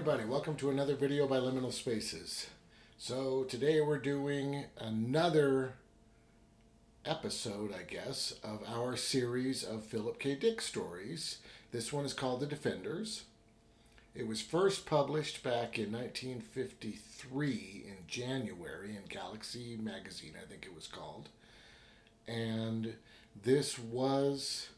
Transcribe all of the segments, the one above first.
everybody, welcome to another video by Liminal Spaces. So today we're doing another episode, I guess, of our series of Philip K. Dick stories. This one is called The Defenders. It was first published back in 1953 in January in Galaxy Magazine, I think it was called. And this was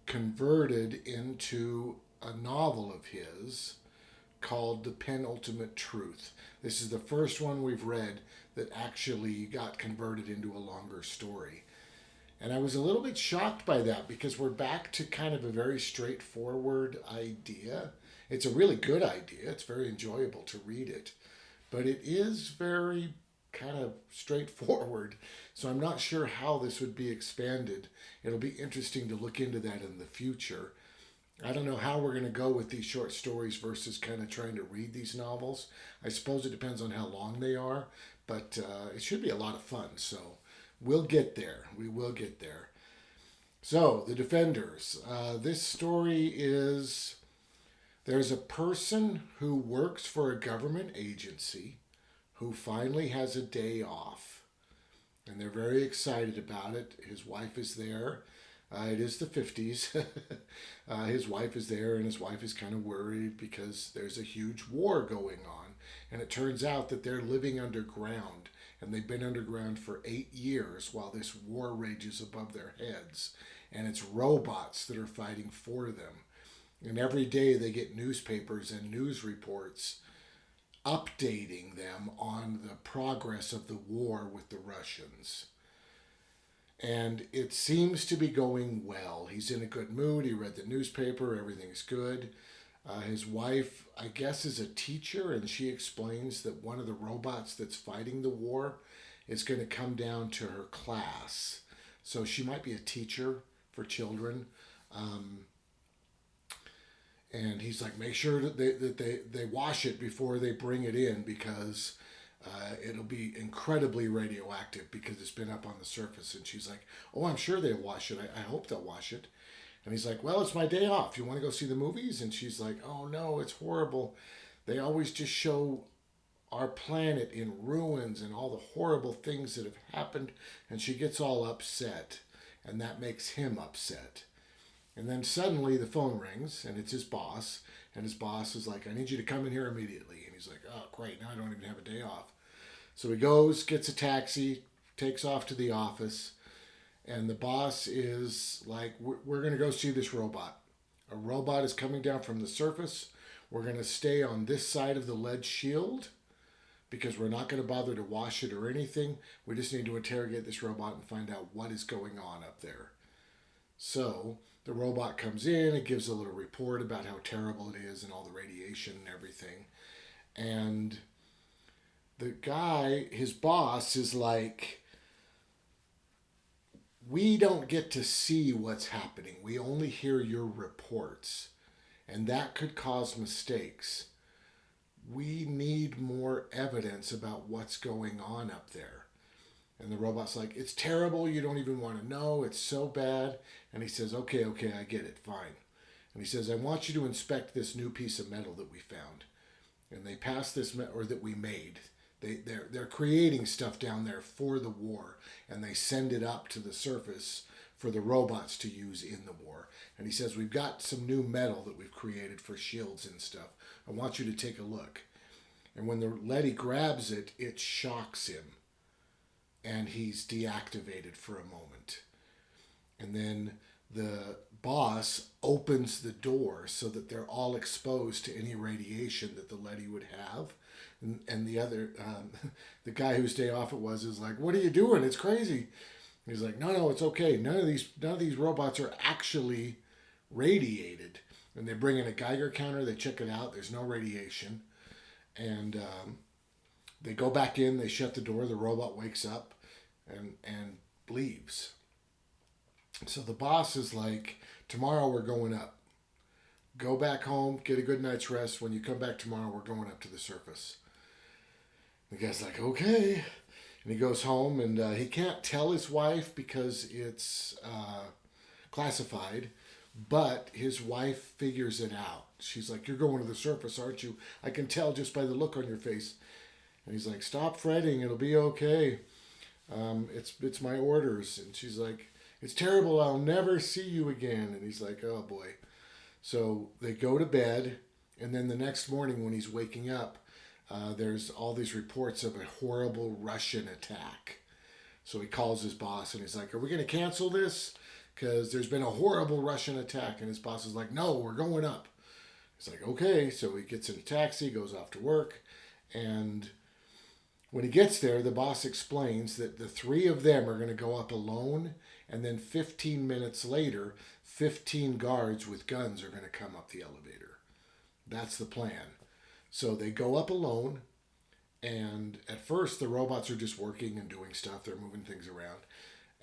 converted into a novel of his called The Penultimate Truth. This is the first one we've read that actually got converted into a longer story. And I was a little bit shocked by that because we're back to kind of a very straightforward idea. It's a really good idea. It's very enjoyable to read it. But it is very kind of straightforward. So I'm not sure how this would be expanded. It'll be interesting to look into that in the future. I don't know how we're going to go with these short stories versus kind of trying to read these novels. I suppose it depends on how long they are, but it should be a lot of fun. So we'll get there. We will get there. So, The Defenders. This story is there's a person who works for a government agency who finally has a day off. And they're very excited about it. His wife is there. It is the 50s. His wife is there, and his wife is kind of worried because there's a huge war going on. And it turns out that they're living underground, and they've been underground for 8 years while this war rages above their heads. And it's robots that are fighting for them. And every day they get newspapers and news reports updating them on the progress of the war with the Russians. And it seems to be going well. He's in a good mood. He read the newspaper. Everything's good. His wife, I guess, is a teacher, and she explains that one of the robots that's fighting the war is going to come down to her class. So she might be a teacher for children. And he's like, make sure that they wash it before they bring it in because it'll be incredibly radioactive because it's been up on the surface. And she's like, oh, I'm sure they'll wash it. I hope they'll wash it. And he's like, well, it's my day off. You want to go see the movies? And she's like, oh, no, it's horrible. They always just show our planet in ruins and all the horrible things that have happened. And she gets all upset. And that makes him upset. And then suddenly the phone rings, and it's his boss. And his boss is like, I need you to come in here immediately. And he's like, oh, great, now I don't even have a day off. So he goes, gets a taxi, takes off to the office. And the boss is like, we're going to go see this robot. A robot is coming down from the surface. We're going to stay on this side of the lead shield because we're not going to bother to wash it or anything. We just need to interrogate this robot and find out what is going on up there. So the robot comes in, it gives a little report about how terrible it is and all the radiation and everything. And the guy, his boss, is like, we don't get to see what's happening. We only hear your reports. And that could cause mistakes. We need more evidence about what's going on up there. And the robot's like, it's terrible. You don't even want to know. It's so bad. And he says, okay, I get it. Fine. And he says, I want you to inspect this new piece of metal that we found. And they pass this, or that we made. They're creating stuff down there for the war. And they send it up to the surface for the robots to use in the war. And he says, we've got some new metal that we've created for shields and stuff. I want you to take a look. And when the leady grabs it, it shocks him. And he's deactivated for a moment. And then the boss opens the door so that they're all exposed to any radiation that the leady would have. And the other, the guy whose day off it was, is like, what are you doing? It's crazy. He's like, no, it's okay. None of these robots are actually radiated. And they bring in a Geiger counter. They check it out. There's no radiation. And they go back in, they shut the door, the robot wakes up and leaves. So the boss is like, tomorrow we're going up. Go back home, get a good night's rest. When you come back tomorrow, we're going up to the surface. The guy's like, okay. And he goes home, and he can't tell his wife because it's classified, but his wife figures it out. she's like, "You're going to the surface, aren't you? I can tell just by the look on your face." And he's like, "Stop fretting. It'll be okay. It's my orders." And she's like, "It's terrible. I'll never see you again." And he's like, "Oh boy." So they go to bed, and then the next morning when he's waking up, there's all these reports of a horrible Russian attack. So he calls his boss and he's like, "Are we going to cancel this? Because there's been a horrible Russian attack." And his boss is like, "No, we're going up." He's like, "Okay." So he gets in a taxi, goes off to work, and when he gets there, the boss explains that the three of them are going to go up alone, and then 15 minutes later, 15 guards with guns are going to come up the elevator. That's the plan. So they go up alone, and at first the robots are just working and doing stuff. They're moving things around.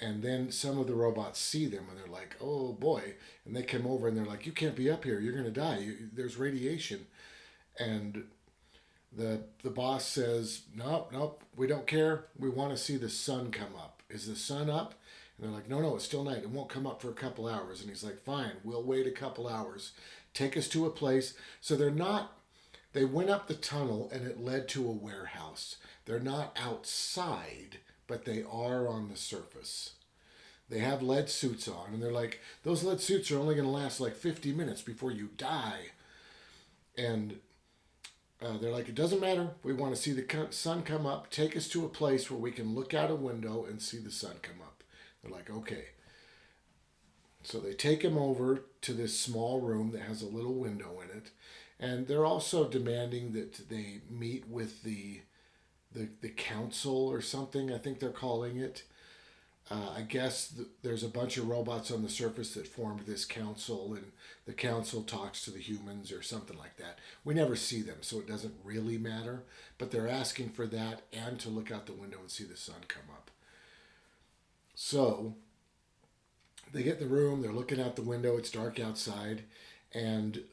And then some of the robots see them and they're like, "Oh boy." And they come over and they're like, "You can't be up here. You're going to die. There's radiation." And the boss says, "Nope, nope, we don't care. We want to see the sun come up. Is the sun up?" And they're like, "No, no, it's still night. It won't come up for a couple hours." And he's like, "Fine, we'll wait a couple hours. Take us to a place." So they went up the tunnel and it led to a warehouse. They're not outside, but they are on the surface. They have lead suits on, and they're like, "Those lead suits are only going to last like 50 minutes before you die." And they're like, "It doesn't matter. We want to see the sun come up. Take us to a place where we can look out a window and see the sun come up." They're like, "Okay." So they take him over to this small room that has a little window in it. And they're also demanding that they meet with the council or something, I think they're calling it. I guess there's a bunch of robots on the surface that formed this council, and the council talks to the humans or something like that. We never see them, so it doesn't really matter. But they're asking for that and to look out the window and see the sun come up. So they get in the room, they're looking out the window, it's dark outside, and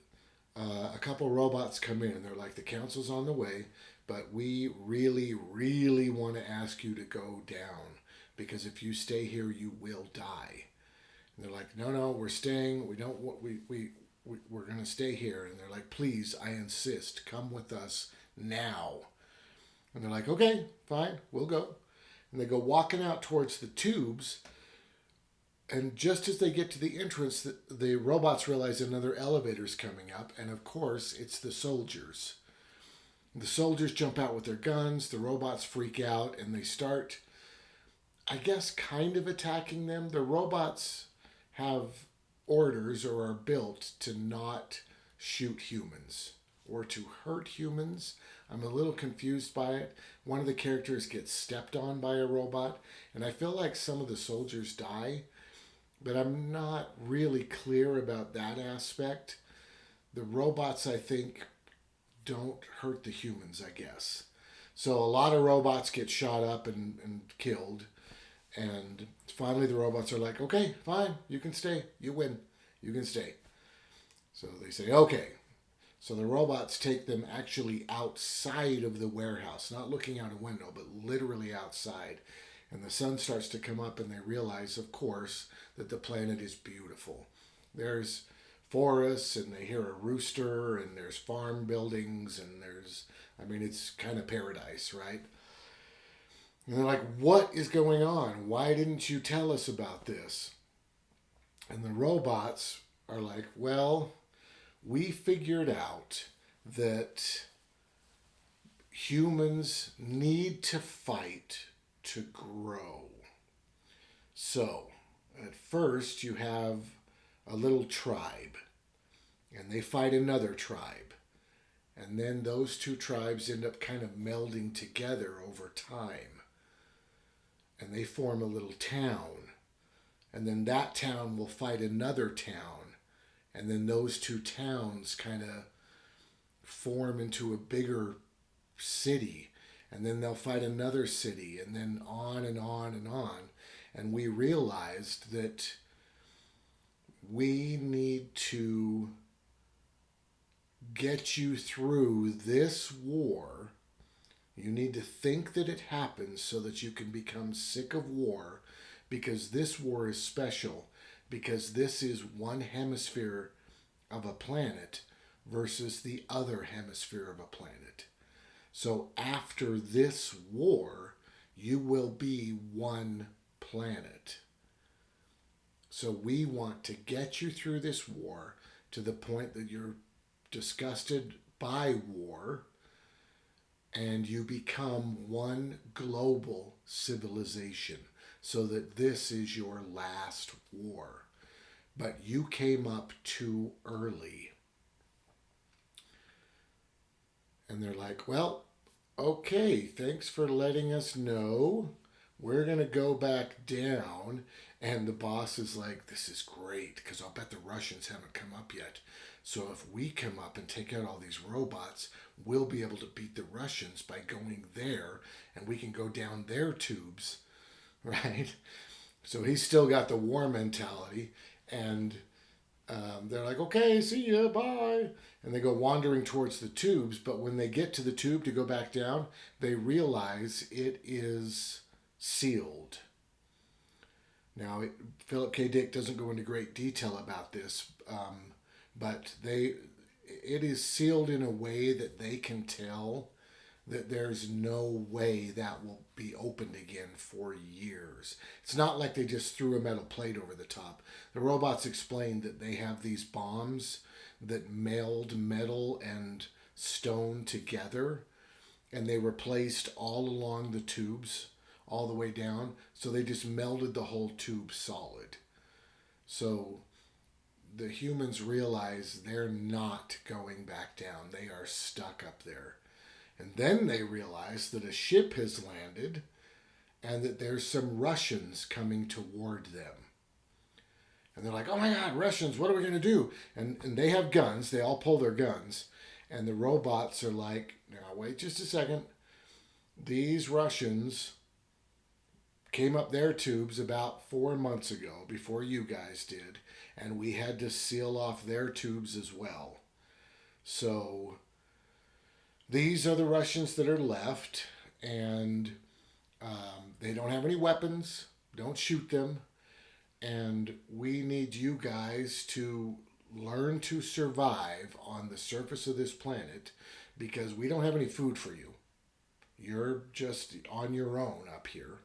a couple robots come in and they're like, "The council's on the way, but we really, really want to ask you to go down because if you stay here, you will die." And they're like, "No, no, we're staying. We don't. We're going to stay here." And they're like, "Please, I insist, come with us now." And they're like, "Okay, fine, we'll go." And they go walking out towards the tubes. And just as they get to the entrance, the robots realize another elevator's coming up. And of course, it's the soldiers. The soldiers jump out with their guns. The robots freak out and they start, I guess, kind of attacking them. The robots have orders or are built to not shoot humans or to hurt humans. I'm a little confused by it. One of the characters gets stepped on by a robot. And I feel like some of the soldiers die. But I'm not really clear about that aspect. The robots, I think, don't hurt the humans, I guess. So a lot of robots get shot up and killed. And finally the robots are like, "Okay, fine, you can stay. You win. You can stay." So they say, "Okay." So the robots take them actually outside of the warehouse, not looking out a window, but literally outside. And the sun starts to come up and they realize, of course, that the planet is beautiful. There's forests and they hear a rooster and there's farm buildings and it's kind of paradise, right? And they're like, "What is going on? Why didn't you tell us about this?" And the robots are like, "Well, we figured out that humans need to fight to grow. So, at first, you have a little tribe, and they fight another tribe. And then those two tribes end up kind of melding together over time. And they form a little town. And then that town will fight another town. And then those two towns kind of form into a bigger city. And then they'll fight another city, and then on and on and on. And we realized that we need to get you through this war. You need to think that it happens so that you can become sick of war, because this war is special, because this is one hemisphere of a planet versus the other hemisphere of a planet. So after this war, you will be one planet. So we want to get you through this war to the point that you're disgusted by war and you become one global civilization so that this is your last war. But you came up too early. And they're like, well, okay, thanks for letting us know. We're going to go back down. And the boss is like, this is great because I'll bet the Russians haven't come up yet. So if we come up and take out all these robots, we'll be able to beat the Russians by going there and we can go down their tubes, right? So he's still got the war mentality and they're like, okay, see ya, bye. And they go wandering towards the tubes, but when they get to the tube to go back down, they realize it is sealed. Now, Philip K. Dick doesn't go into great detail about this, but it is sealed in a way that they can tell that there's no way that will be opened again for years. It's not like they just threw a metal plate over the top. The robots explained that they have these bombs that meld metal and stone together, and they were placed all along the tubes, all the way down, so they just melded the whole tube solid. So the humans realize they're not going back down. They are stuck up there. And then they realize that a ship has landed and that there's some Russians coming toward them. And they're like, oh my God, Russians, what are we going to do? And they have guns. They all pull their guns. And the robots are like, now wait just a second. These Russians came up their tubes about 4 months ago, before you guys did. And we had to seal off their tubes as well. So these are the Russians that are left, and they don't have any weapons. Don't shoot them. And we need you guys to learn to survive on the surface of this planet because we don't have any food for you. You're just on your own up here.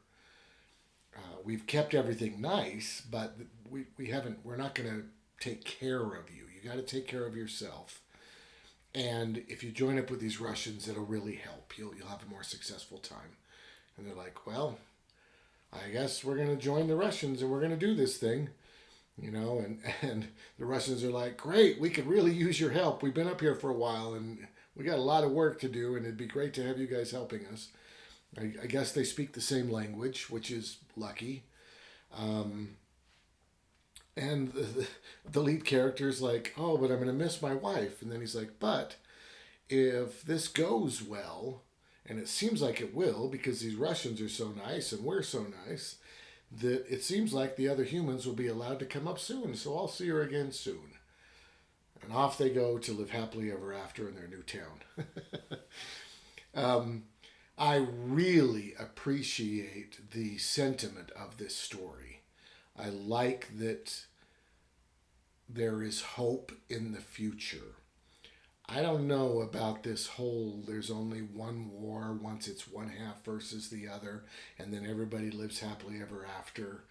We've kept everything nice, but we're not going to take care of you. You got to take care of yourself. And if you join up with these Russians, it'll really help. You'll have a more successful time. And they're like, well, I guess we're going to join the Russians and we're going to do this thing. And the Russians are like, great, we could really use your help. We've been up here for a while and we got a lot of work to do and it'd be great to have you guys helping us. I guess they speak the same language, which is lucky. And the lead character is like, oh, but I'm going to miss my wife. And then he's like, but if this goes well, and it seems like it will because these Russians are so nice and we're so nice, that it seems like the other humans will be allowed to come up soon. So I'll see her again soon. And off they go to live happily ever after in their new town. I really appreciate the sentiment of this story. I like that there is hope in the future. I don't know about this whole there's only one war once it's one half versus the other and then everybody lives happily ever after.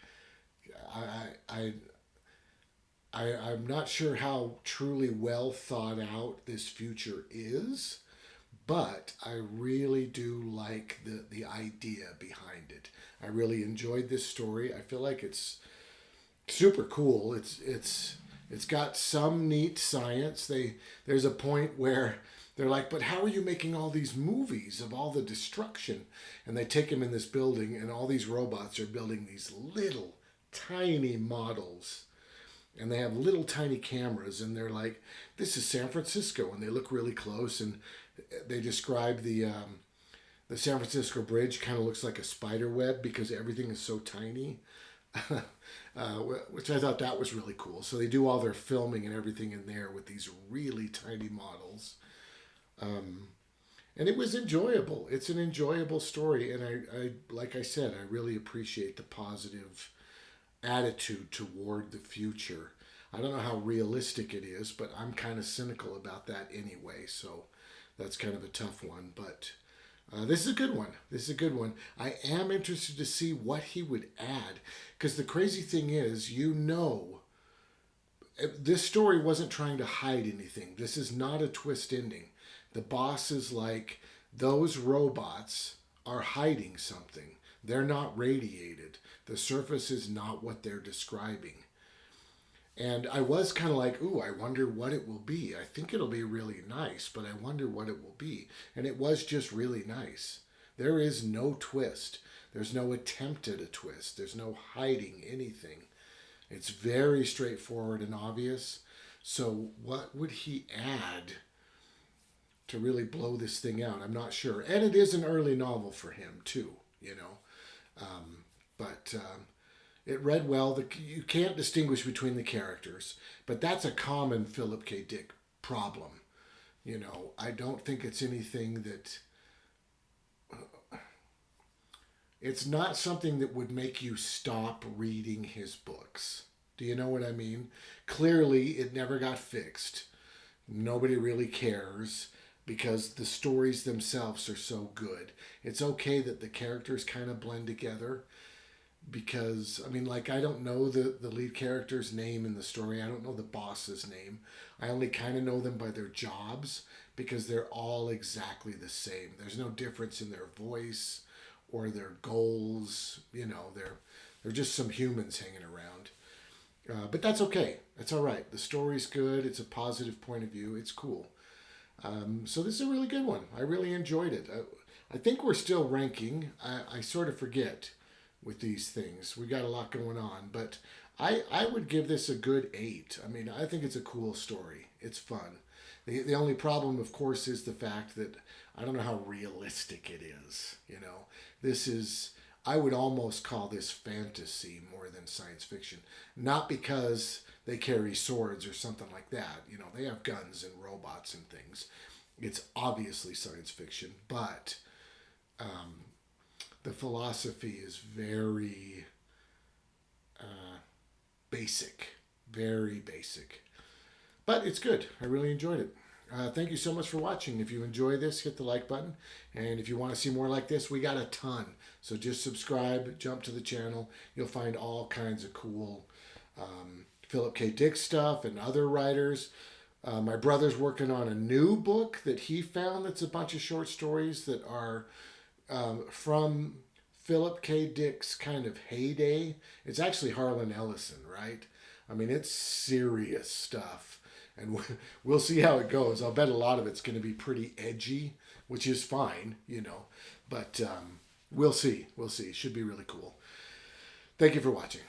I'm not sure how truly well thought out this future is, but I really do like the idea behind it. I really enjoyed this story. I feel like it's super cool. It's got some neat science. There's a point where they're like, but how are you making all these movies of all the destruction? And they take him in this building and all these robots are building these little tiny models. And they have little tiny cameras and they're like, this is San Francisco. And they look really close and they describe the San Francisco Bridge kind of looks like a spider web because everything is so tiny. Which I thought that was really cool. So they do all their filming and everything in there with these really tiny models. And it was enjoyable. It's an enjoyable story. And I like I said, I really appreciate the positive attitude toward the future. I don't know how realistic it is, but I'm kind of cynical about that anyway. So that's kind of a tough one. But this is a good one. This is a good one. I am interested to see what he would add. Because the crazy thing is, this story wasn't trying to hide anything. This is not a twist ending. The boss is like, those robots are hiding something. They're not radiated. The surface is not what they're describing. And I was kind of like, ooh, I wonder what it will be. I think it'll be really nice, but I wonder what it will be. And it was just really nice. There is no twist. There's no attempt at a twist. There's no hiding anything. It's very straightforward and obvious. So what would he add to really blow this thing out? I'm not sure. And it is an early novel for him, too, you know. But it read well. You can't distinguish between the characters, but that's a common Philip K. Dick problem. You know, I don't think it's anything that... It's not something that would make you stop reading his books. Do you know what I mean? Clearly, it never got fixed. Nobody really cares because the stories themselves are so good. It's okay that the characters kind of blend together because, I mean, like, I don't know the lead character's name in the story. I don't know the boss's name. I only kind of know them by their jobs because they're all exactly the same. There's no difference in their voice or their goals. You know, they're just some humans hanging around. But that's okay. That's all right. The story's good. It's a positive point of view. It's cool. So this is a really good one. I really enjoyed it. I think we're still ranking. I sort of forget with these things. We got a lot going on. But I would give this a good 8. I mean, I think it's a cool story. It's fun. The only problem, of course, is the fact that I don't know how realistic it is. You know, this is... I would almost call this fantasy more than science fiction. Not because they carry swords or something like that. You know, they have guns and robots and things. It's obviously science fiction, but the philosophy is very basic. Very basic. But it's good. I really enjoyed it. Thank you so much for watching. If you enjoy this, hit the like button. And if you want to see more like this, we got a ton. So just subscribe, jump to the channel. You'll find all kinds of cool Philip K. Dick stuff and other writers. My brother's working on a new book that he found that's a bunch of short stories that are from Philip K. Dick's kind of heyday. It's actually Harlan Ellison, right? I mean, it's serious stuff. And we'll see how it goes. I'll bet a lot of it's going to be pretty edgy, which is fine, you know. But we'll see. We'll see. It should be really cool. Thank you for watching.